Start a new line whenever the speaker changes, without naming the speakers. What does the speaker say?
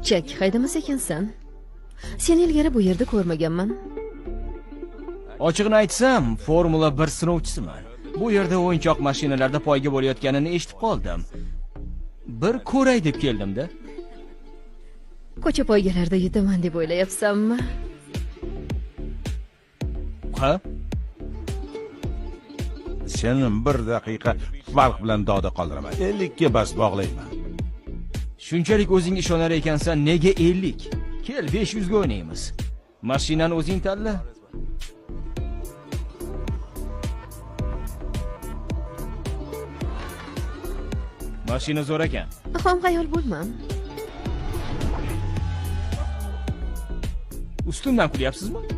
Chak haydamas ekansan. Seni ilgari bu yerda ko'rmaganman.
Ochiqni aytsam, Formula 1 sinovchisiman. Bu yerda o'yinchoq mashinalarda poyga bo'layotganini eshitib qoldim. Bir ko'ray deb keldim-da.
Ko'cha poygalarda yutaman deb o'ylayapsanmi?
Ha?
Seni bir daqiqa farq bilan doda qoldiraman. 50 ga bas bog'layman.
Shunchalik o'zing ishonar ekansan, nega 50? Kel 500 ga o'ynaymiz. Mashinani o'zing tanla. Mashina zo'r ekan.
Xom xayol bo'lma.
Ustimdan kulyapsizmi?